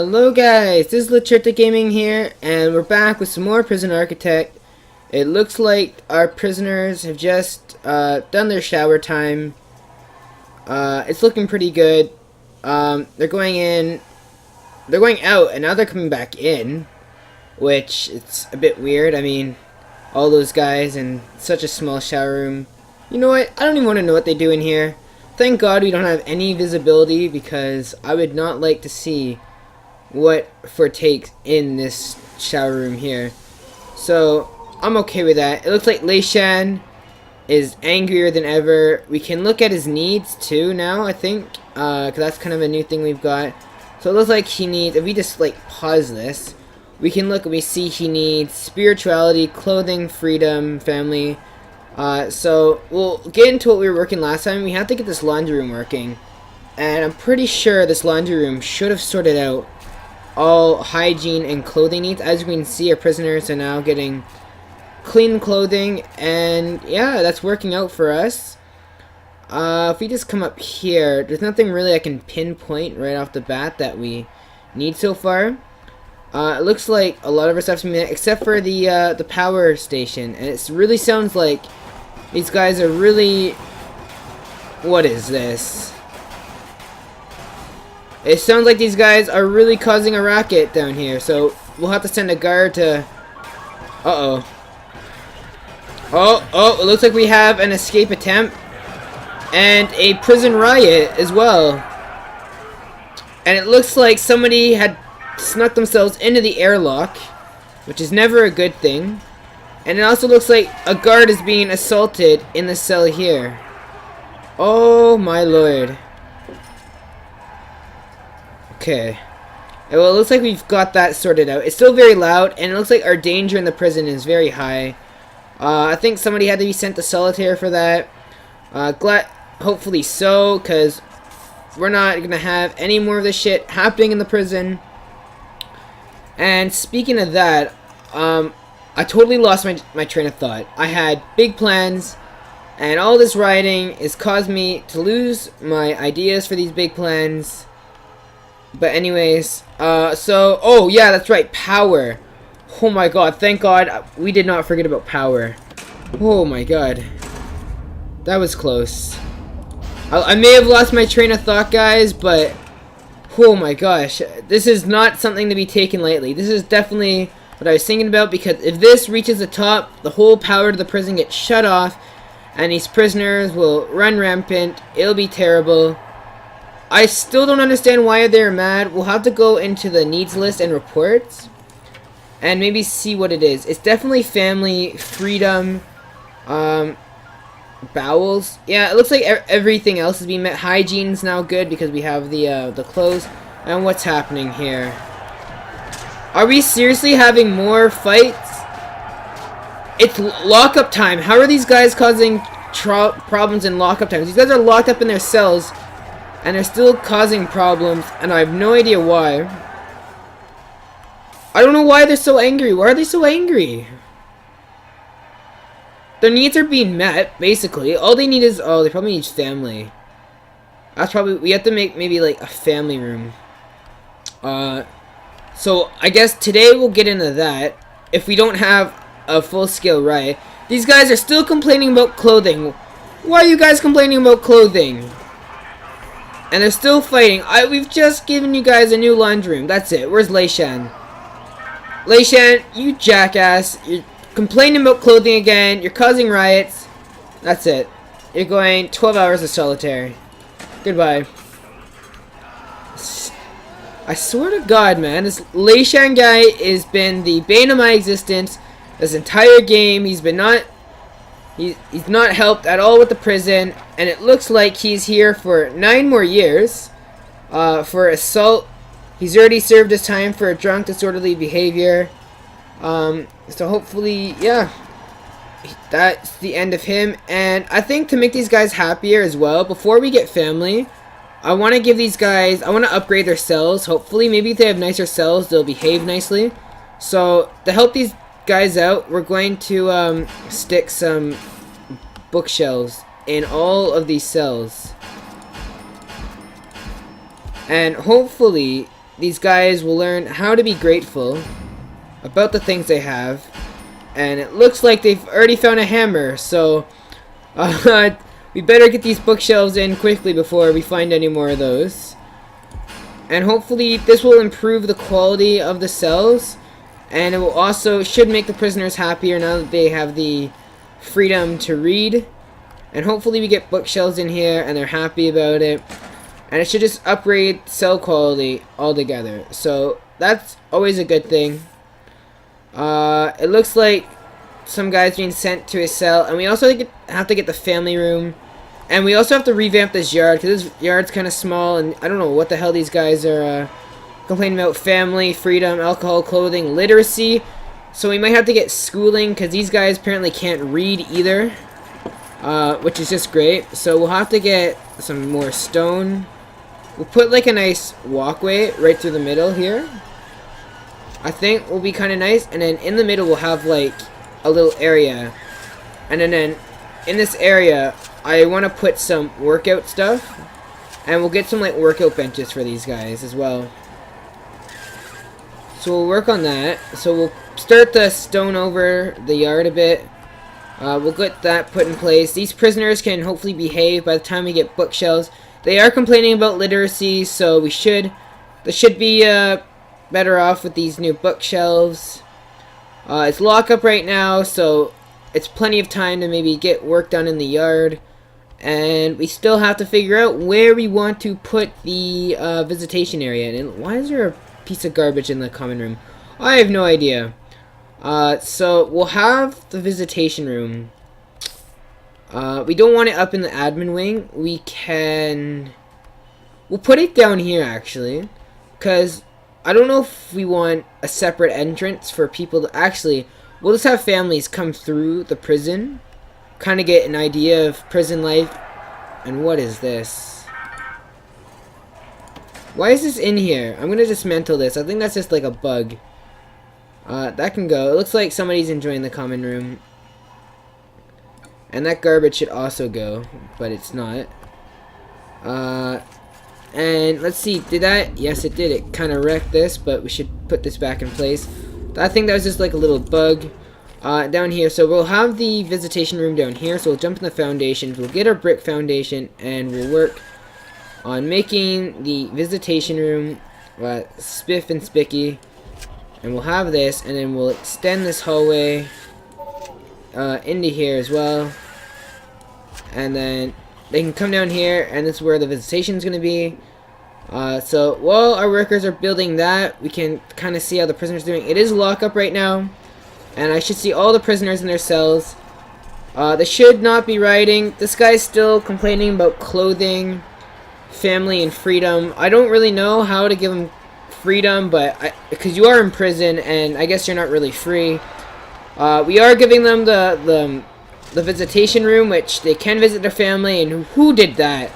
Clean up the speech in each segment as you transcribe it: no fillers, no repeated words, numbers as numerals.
Hello guys, this is Lacerta Gaming here, and we're back with some more Prison Architect. It looks like our prisoners have just done their shower time. It's looking pretty good. They're going out, and now they're coming back in, which it's a bit weird. I mean, all those guys in such a small shower room. You know what? I don't even want to know what they do in here. Thank God we don't have any visibility, because I would not like to see what takes in this shower room here. So I'm okay with that. It looks like Leishan is angrier than ever. We can look at his needs too now, I think, because that's kind of a new thing we've got. So it looks like he needs, if we just like pause this, we can look and we see he needs spirituality, clothing, freedom, family. So we'll get into what we were working last time. We have to get this laundry room working, and I'm pretty sure this laundry room should have sorted out all hygiene and clothing needs. As you can see, our prisoners are now getting clean clothing, and yeah, that's working out for us. If we just come up here, there's nothing really I can pinpoint right off the bat that we need so far. It looks like a lot of our stuff's been met, except for the power station, and it really sounds like these guys are really... What is this? It sounds like these guys are really causing a racket down here, so we'll have to send a guard to... Uh-oh. Oh, it looks like we have an escape attempt and a prison riot as well. And it looks like somebody had snuck themselves into the airlock, which is never a good thing. And it also looks like a guard is being assaulted in the cell here. Oh my lord. Okay. Well, it looks like we've got that sorted out. It's still very loud, and it looks like our danger in the prison is very high. I think somebody had to be sent to solitaire for that. Hopefully so, because we're not going to have any more of this shit happening in the prison. And speaking of that, I totally lost my train of thought. I had big plans, and all this rioting has caused me to lose my ideas for these big plans. But anyways, oh yeah, that's right, power. Oh my god, thank god we did not forget about power. Oh my god. That was close. I may have lost my train of thought, guys, but oh my gosh, this is not something to be taken lightly. This is definitely what I was thinking about, because if this reaches the top, the whole power to the prison gets shut off, and these prisoners will run rampant. It'll be terrible. I still don't understand why they're mad. We'll have to go into the needs list and reports and maybe see what it is. It's definitely family, freedom, bowels. Yeah, it looks like everything else is being met. Hygiene's now good because we have the clothes. And what's happening here? Are we seriously having more fights? It's lockup time. How are these guys causing problems in lockup times? These guys are locked up in their cells, and they're still causing problems, and I have no idea why. I don't know why they're so angry. Why are they so angry? Their needs are being met, basically. All they need is... Oh, they probably need family. That's probably... We have to make maybe, like, a family room. So, I guess today we'll get into that. If we don't have a full-scale riot. These guys are still complaining about clothing. Why are you guys complaining about clothing? And they're still fighting. We've just given you guys a new laundry room. That's it. Where's Leishan? Leishan, you jackass. You're complaining about clothing again. You're causing riots. That's it. You're going 12 hours of solitary. Goodbye. I swear to God, man. This Leishan guy has been the bane of my existence this entire game. He's not helped at all with the prison, and it looks like he's here for 9 more years for assault. He's already served his time for drunk, disorderly behavior. So hopefully, yeah, that's the end of him. And I think to make these guys happier as well, before we get family, I want to give these guys, I want to upgrade their cells. Hopefully, maybe if they have nicer cells, they'll behave nicely. So to help these guys out, we're going to stick some bookshelves in all of these cells, and hopefully these guys will learn how to be grateful about the things they have. And it looks like they've already found a hammer, so we better get these bookshelves in quickly before we find any more of those. And hopefully this will improve the quality of the cells, and it will also should make the prisoners happier now that they have the freedom to read. And hopefully we get bookshelves in here and they're happy about it, and it should just upgrade cell quality altogether, so that's always a good thing. It looks like some guy's being sent to his cell, and we also have to get the family room, and we also have to revamp this yard because this yard's kind of small, and I don't know what the hell these guys are complaining about. Family, freedom, alcohol, clothing, literacy. So we might have to get schooling because these guys apparently can't read either, which is just great. So we'll have to get some more stone. We'll put like a nice walkway right through the middle here. I think will be kind of nice, and then in the middle we'll have like a little area, and then in this area I want to put some workout stuff, and we'll get some like workout benches for these guys as well. So we'll work on that. So we'll start the stone over the yard a bit. We'll get that put in place. These prisoners can hopefully behave by the time we get bookshelves. They are complaining about literacy, so they should be better off with these new bookshelves. It's lockup right now, so it's plenty of time to maybe get work done in the yard. And we still have to figure out where we want to put the visitation area. And why is there a piece of garbage in the common room? I have no idea. So we'll have the visitation room. We don't want it up in the admin wing. We'll put it down here actually, because I don't know if we want a separate entrance for people to actually. We'll just have families come through the prison, kind of get an idea of prison life. And what is this? Why is this in here? I'm gonna dismantle this. I think that's just like a bug. That can go. It looks like somebody's enjoying the common room. And that garbage should also go, but it's not. And let's see, did that? Yes, it did. It kind of wrecked this, but we should put this back in place. I think that was just like a little bug down here. So we'll have the visitation room down here. So we'll jump in the foundations. We'll get our brick foundation, and we'll work on making the visitation room spiff and spicky. And we'll have this, and then we'll extend this hallway into here as well. And then they can come down here, and this is where the visitation is going to be. So while our workers are building that, we can kind of see how the prisoners are doing. It is lockup right now, and I should see all the prisoners in their cells. They should not be rioting. This guy's still complaining about clothing, family, and freedom. I don't really know how to give him freedom, but because you are in prison, and I guess you're not really free. We are giving them the visitation room, which they can visit their family. And who did that?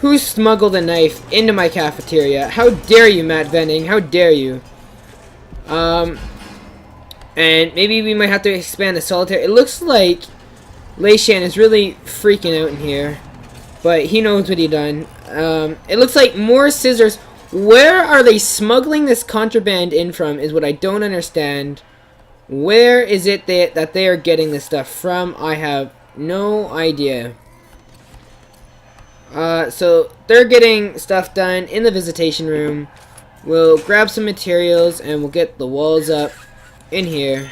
Who smuggled a knife into my cafeteria? How dare you, Matt Venning? How dare you? And maybe we might have to expand the solitaire. It looks like Leishan is really freaking out in here, but he knows what he done. It looks like more scissors. Where are they smuggling this contraband in from is what I don't understand. Where is it that they are getting this stuff from? I have no idea. So they're getting stuff done in the visitation room. We'll grab some materials and we'll get the walls up in here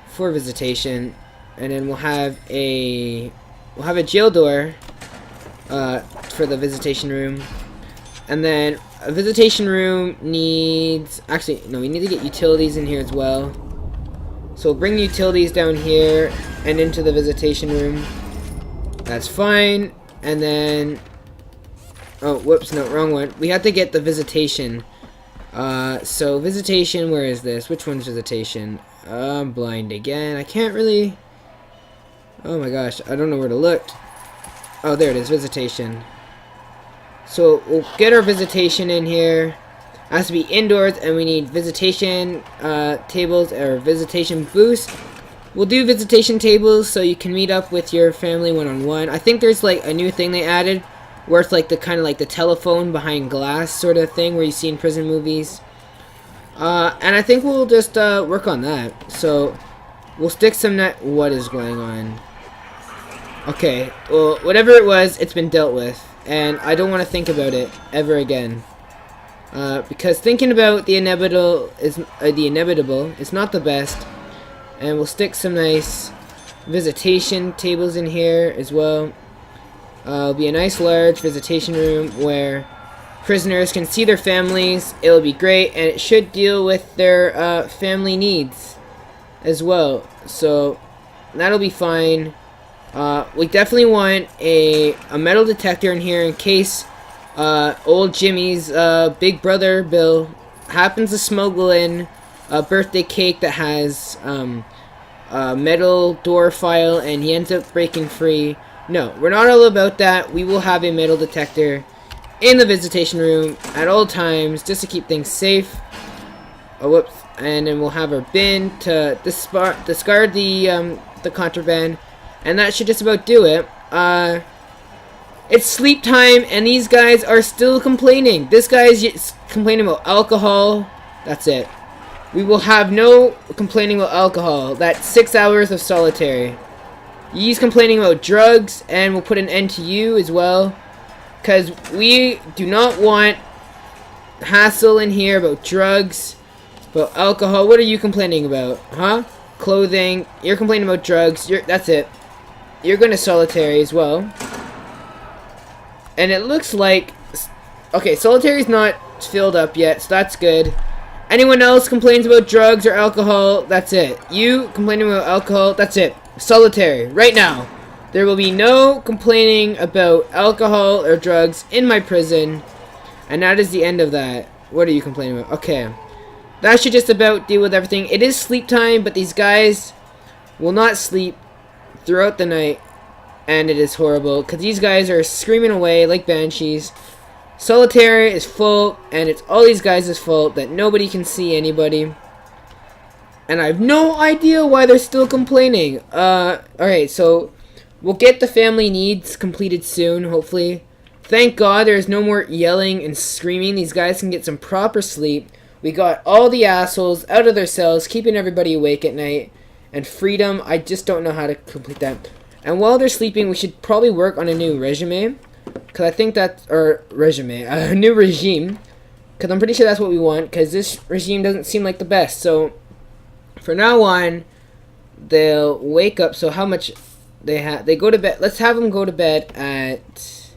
for visitation, and then we'll have a jail door for the visitation room. And then a visitation room needs, actually no, we need to get utilities in here as well. So we'll bring utilities down here and into the visitation room. That's fine. And then, oh, whoops, no, wrong one. We have to get the visitation. So visitation, where is this? Which one's visitation? I'm blind again. I can't really, oh my gosh, I don't know where to look. Oh, there it is, visitation. So we'll get our visitation in here. It has to be indoors, and we need visitation tables or visitation booths. We'll do visitation tables so you can meet up with your family one-on-one. I think there's like a new thing they added where it's like the kind of like the telephone behind glass sort of thing where you see in prison movies. And I think we'll just work on that. So we'll stick some net. What is going on? Okay, well, whatever it was, it's been dealt with, and I don't want to think about it ever again. Because thinking about the inevitable is not the best. And we'll stick some nice visitation tables in here as well. It'll be a nice large visitation room where prisoners can see their families. It'll be great, and it should deal with their family needs as well. So that'll be fine. We definitely want a metal detector in here in case old Jimmy's big brother Bill happens to smuggle in a birthday cake that has a metal door file and he ends up breaking free. No, we're not all about that. We will have a metal detector in the visitation room at all times just to keep things safe. Oh, whoops. And then we'll have our bin to discard the contraband. And that should just about do it. It's sleep time, and these guys are still complaining. This guy is complaining about alcohol. That's it. We will have no complaining about alcohol. That's 6 hours of solitary. He's complaining about drugs, and we'll put an end to you as well. Because we do not want hassle in here about drugs, about alcohol. What are you complaining about? Huh? Clothing. You're complaining about drugs. That's it. You're going to solitary as well. And it looks like... Okay, solitary's not filled up yet, so that's good. Anyone else complains about drugs or alcohol, that's it. You complaining about alcohol, that's it. Solitary, right now. There will be no complaining about alcohol or drugs in my prison. And that is the end of that. What are you complaining about? Okay. That should just about deal with everything. It is sleep time, but these guys will not sleep throughout the night, and it is horrible because these guys are screaming away like banshees. Solitary is full, and it's all these guys' fault that nobody can see anybody, and I have no idea why they're still complaining. Alright, so we'll get the family needs completed soon, hopefully. Thank God there's no more yelling and screaming. These guys can get some proper sleep. We got all the assholes out of their cells, keeping everybody awake at night. And freedom, I just don't know how to complete that. And while they're sleeping, we should probably work on a new resume. Because I think that's... Or, resume. A new regime. Because I'm pretty sure that's what we want. Because this regime doesn't seem like the best. So, for now on, they'll wake up. So, how much they have... They go to bed... Let's have them go to bed at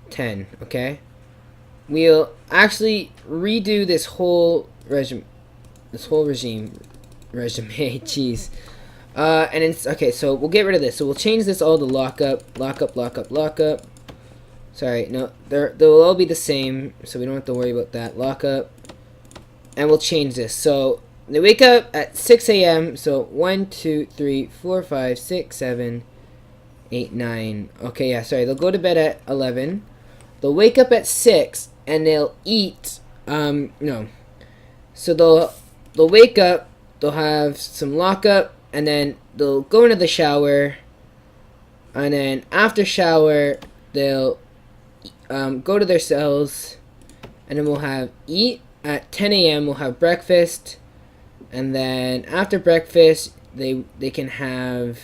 10. Okay? We'll actually redo this whole regime. This whole regime... Resume, jeez. And it's okay, so we'll get rid of this. So we'll change this all to lockup. Sorry, no, they'll all be the same, so we don't have to worry about that. Lockup. And we'll change this. So they wake up at 6 a.m. So 1, 2, 3, 4, 5, 6, 7, 8, 9. Okay, yeah, sorry. They'll go to bed at 11. They'll wake up at 6 and they'll eat. No. So they'll wake up. They'll have some lockup, and then they'll go into the shower, and then after shower, they'll go to their cells, and then we'll have eat at 10 a.m. We'll have breakfast, and then after breakfast, they can have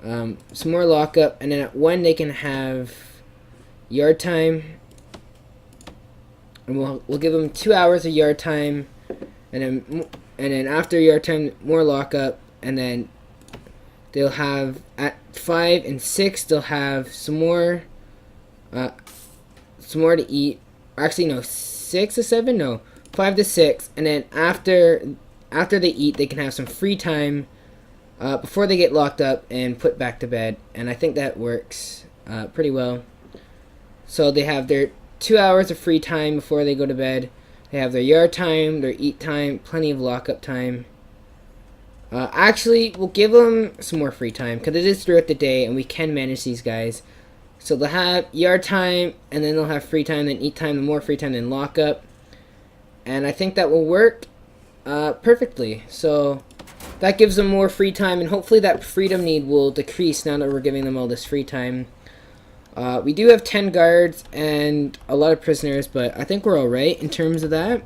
some more lockup, and then at 1 they can have yard time, and we'll give them 2 hours of yard time, and then after yard time, more lockup, and then they'll have at 5 and 6 they'll have some more to eat. Actually, no, 6 to 7, no, 5 to 6, and then after they eat, they can have some free time before they get locked up and put back to bed, and I think that works pretty well. So they have their 2 hours of free time before they go to bed. They have their yard time, their eat time, plenty of lockup time. Actually, we'll give them some more free time because it is throughout the day and we can manage these guys. So they'll have yard time, and then they'll have free time, then eat time, then more free time, then lockup. And I think that will work perfectly. So that gives them more free time, and hopefully that freedom need will decrease now that we're giving them all this free time. We do have 10 guards and a lot of prisoners, but I think we're alright in terms of that.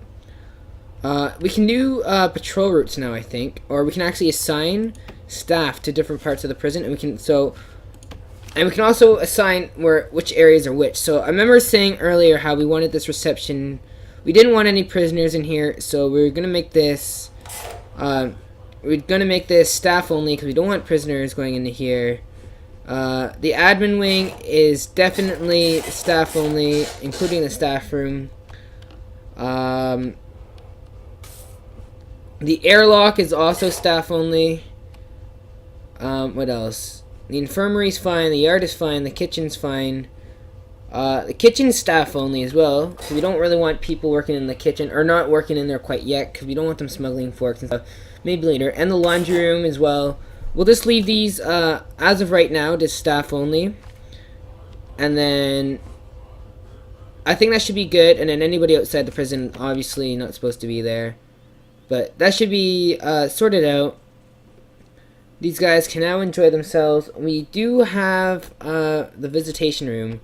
We can do patrol routes now, I think, or we can actually assign staff to different parts of the prison, and we can also assign which areas are which. So I remember saying earlier how we wanted this reception. We didn't want any prisoners in here, so we're gonna make this staff only because we don't want prisoners going into here. The admin wing is definitely staff only, including the staff room. The airlock is also staff only. What else? The infirmary's fine, the yard is fine, the kitchen's fine. The kitchen's staff only as well, so we don't really want people working in the kitchen, or not working in there quite yet, because we don't want them smuggling forks and stuff. Maybe later. And the laundry room as well. We'll just leave these, as of right now, just staff only. And then I think that should be good, and then anybody outside the prison, obviously not supposed to be there. But that should be sorted out. These guys can now enjoy themselves. We do have the visitation room,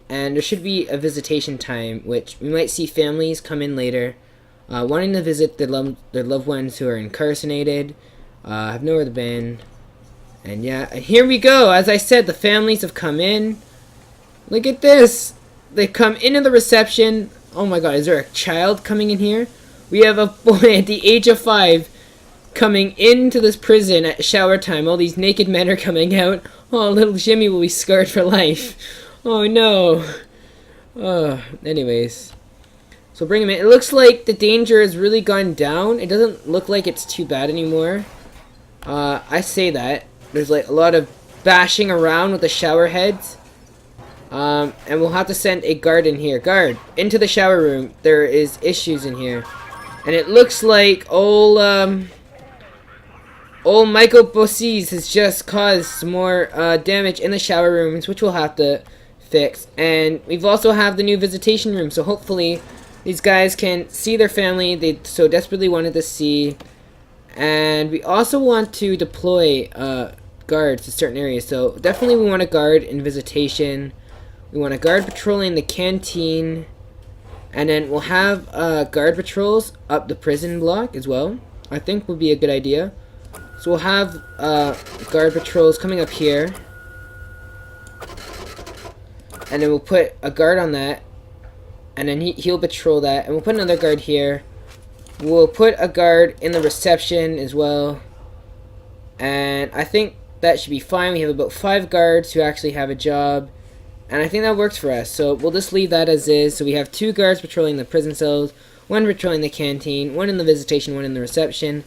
and there should be a visitation time, which we might see families come in later, wanting to visit their loved ones who are incarcerated, have nowhere to been. And yeah, and here we go. As I said, the families have come in. Look at this. They come into the reception. Oh my god, is there a child coming in here? We have a boy at the age of 5 coming into this prison at shower time. All these naked men are coming out. Oh, little Jimmy will be scarred for life. Oh no. Anyways. So bring him in. It looks like the danger has really gone down. It doesn't look like it's too bad anymore. I say that. There's like a lot of bashing around with the shower heads. And we'll have to send a guard in here. Guard, into the shower room. There is issues in here. And it looks like old Michael Bossis has just caused some more damage in the shower rooms, which we'll have to fix. And we've also have the new visitation room, so hopefully these guys can see their family they so desperately wanted to see. And we also want to deploy guards to certain areas. So definitely we want a guard in visitation. We want a guard patrolling the canteen. And then we'll have guard patrols up the prison block as well. I think would be a good idea. So we'll have guard patrols coming up here. And then we'll put a guard on that. And then he'll patrol that. And we'll put another guard here. We'll put a guard in the reception as well. And I think that should be fine. We have about 5 guards who actually have a job. And I think that works for us. So we'll just leave that as is. So we have 2 guards patrolling the prison cells, 1 patrolling the canteen, 1 in the visitation, 1 in the reception.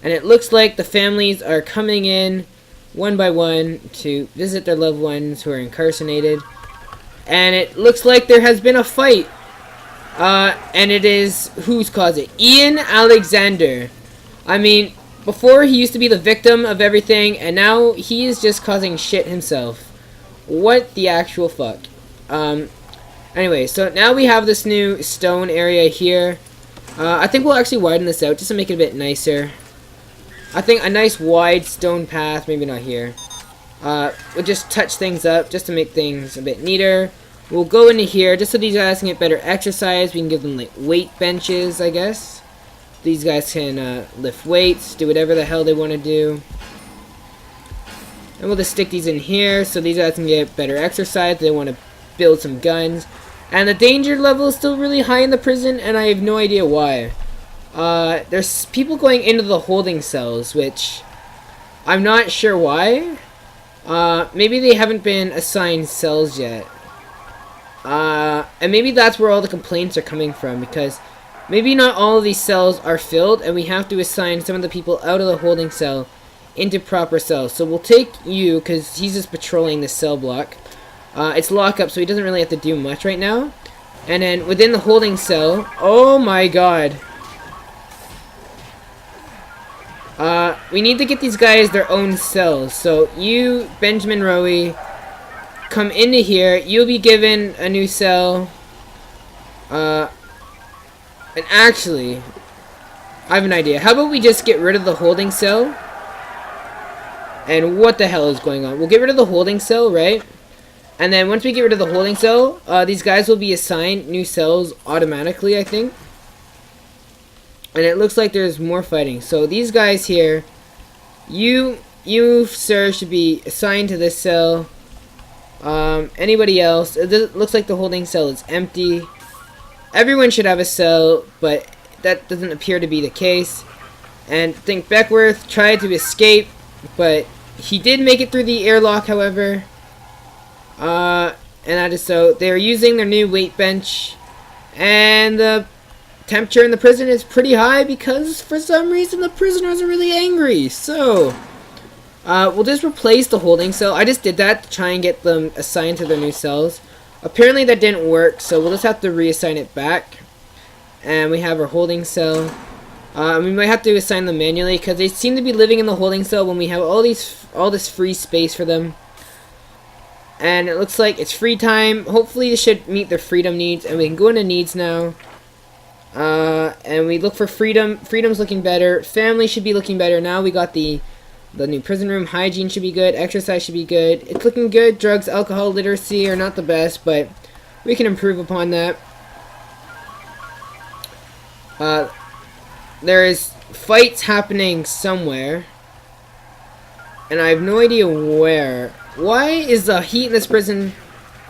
And it looks like the families are coming in one by one to visit their loved ones who are incarcerated. And it looks like there has been a fight. And it is, who's caused it? Ian Alexander. I mean, before he used to be the victim of everything, and now he is just causing shit himself. What the actual fuck? Anyway, so now we have this new stone area here. I think we'll actually widen this out just to make it a bit nicer. I think a nice wide stone path, maybe not here. We'll just touch things up just to make things a bit neater. We'll go into here just so these guys can get better exercise. We can give them like weight benches, I guess. These guys can lift weights, do whatever the hell they want to do. And we'll just stick these in here so these guys can get better exercise. They want to build some guns. And the danger level is still really high in the prison, and I have no idea why. There's people going into the holding cells, which I'm not sure why. Maybe they haven't been assigned cells yet. And maybe that's where all the complaints are coming from, because maybe not all of these cells are filled, and we have to assign some of the people out of the holding cell into proper cells. So we'll take you, because he's just patrolling the cell block. It's lockup, so he doesn't really have to do much right now. And then within the holding cell, oh my god. We need to get these guys their own cells. So you, Benjamin Rowe, come into here. You'll be given a new cell. And actually, I have an idea. How about we just get rid of the holding cell? And what the hell is going on? We'll get rid of the holding cell, right? And then once we get rid of the holding cell, these guys will be assigned new cells automatically, I think. And it looks like there's more fighting. So these guys here, you sir, should be assigned to this cell. Anybody else? It looks like the holding cell is empty. Everyone should have a cell, but that doesn't appear to be the case. And I think Beckworth tried to escape, but he did make it through the airlock, however. And that is so. They're using their new weight bench, and the temperature in the prison is pretty high because for some reason the prisoners are really angry. So we'll just replace the holding cell. I just did that to try and get them assigned to their new cells. Apparently that didn't work, so we'll just have to reassign it back. And we have our holding cell. We might have to assign them manually because they seem to be living in the holding cell when we have all this free space for them. And it looks like it's free time. Hopefully this should meet their freedom needs, and we can go into needs now. And we look for freedom. Freedom's looking better. Family should be looking better. Now we got the new prison room. Hygiene should be good. Exercise should be good. It's looking good. Drugs, alcohol, literacy are not the best, but we can improve upon that. There is fights happening somewhere, and I have no idea where. Why is the heat in this prison?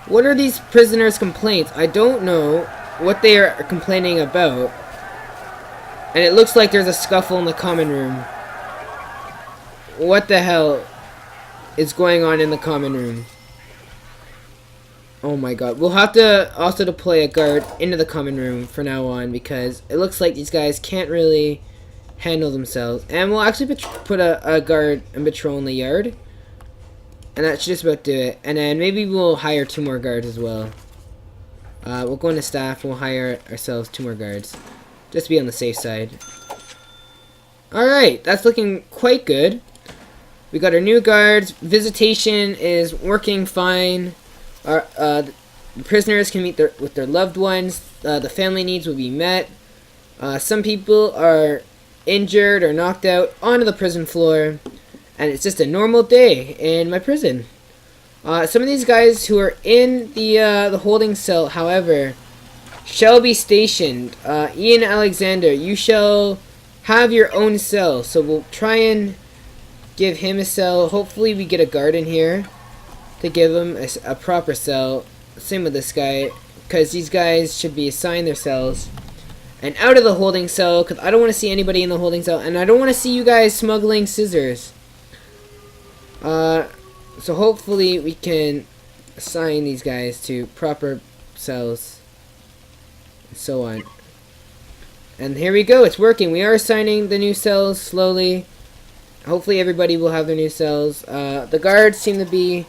What are these prisoners' complaints? I don't know what they are complaining about. And it looks like there's a scuffle in the common room. What the hell is going on in the common room? Oh my god. We'll have to also deploy a guard into the common room from now on, because it looks like these guys can't really handle themselves. And we'll actually put a guard and patrol in the yard. And that should just about do it. And then maybe we'll hire 2 more guards as well. We'll go into staff and we'll hire ourselves 2 more guards. Just to be on the safe side. Alright, that's looking quite good. We got our new guards. Visitation is working fine. The prisoners can meet with their loved ones. The family needs will be met. Some people are injured or knocked out onto the prison floor. And it's just a normal day in my prison. Some of these guys who are in the holding cell, however, shall be stationed. Ian Alexander, you shall have your own cell. So we'll try and give him a cell. Hopefully we get a guard in here to give him a proper cell. Same with this guy, because these guys should be assigned their cells. And out of the holding cell, because I don't want to see anybody in the holding cell. And I don't want to see you guys smuggling scissors. So hopefully we can assign these guys to proper cells and so on. And here we go, it's working. We are assigning the new cells slowly. Hopefully everybody will have their new cells. The guards seem to be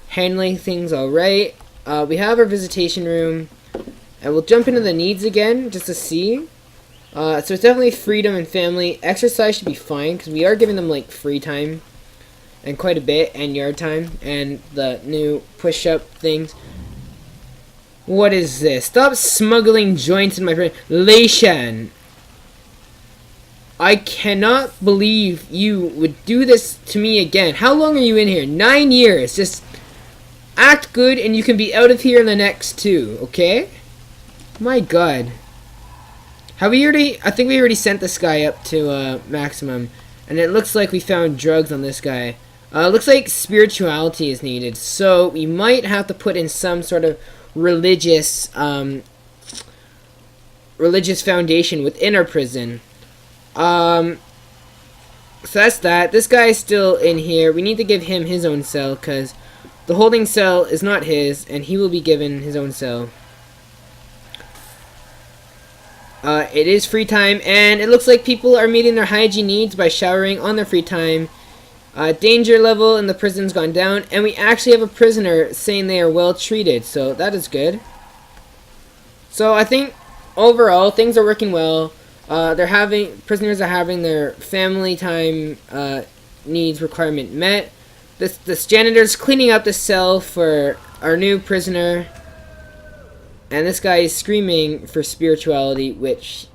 handling things alright. We have our visitation room, and we'll jump into the needs again just to see. So it's definitely freedom and family. Exercise should be fine because we are giving them like free time. And quite a bit, and yard time, and the new push-up things. What is this? Stop smuggling joints in my friend. Leishan. I cannot believe you would do this to me again. How long are you in here? 9 years. Just act good and you can be out of here in the next 2, okay? My god. Have we already... I think we already sent this guy up to maximum. And it looks like we found drugs on this guy. Looks like spirituality is needed, so we might have to put in some sort of religious foundation within our prison. So that's that. This guy is still in here. We need to give him his own cell, because the holding cell is not his, and he will be given his own cell. It is free time, and it looks like people are meeting their hygiene needs by showering on their free time. Danger level in the prison's gone down, and we actually have a prisoner saying they are well treated, so that is good. So I think overall things are working well. Prisoners are having their family time needs requirement met. This janitor's cleaning up the cell for our new prisoner. And this guy is screaming for spirituality, which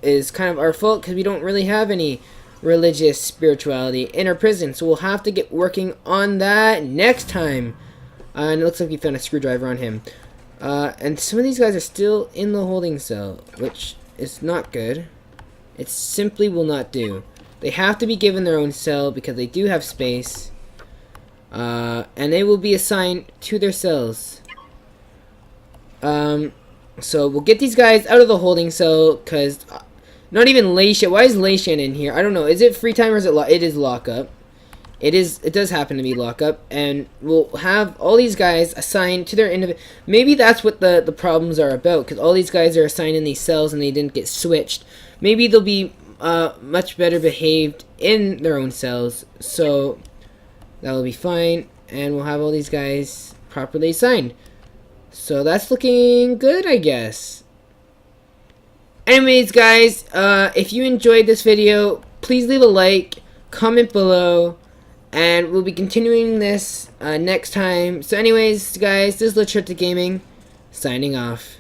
is kind of our fault because we don't really have any religious spirituality in our prison. So we'll have to get working on that next time. And it looks like we found a screwdriver on him. And some of these guys are still in the holding cell, which is not good. It simply will not do. They have to be given their own cell because they do have space. And they will be assigned to their cells. So we'll get these guys out of the holding cell because not even Leishan. Why is Leishan in here? I don't know. Is it free time or is it it is lockup? It is. It does happen to be lockup, and we'll have all these guys assigned to their individual. Maybe that's what the problems are about, because all these guys are assigned in these cells and they didn't get switched. Maybe they'll be much better behaved in their own cells, so that'll be fine, and we'll have all these guys properly assigned. So that's looking good, I guess. Anyways, guys, if you enjoyed this video, please leave a like, comment below. And we'll be continuing this next time. So anyways, guys, this is Visitation Gaming, signing off.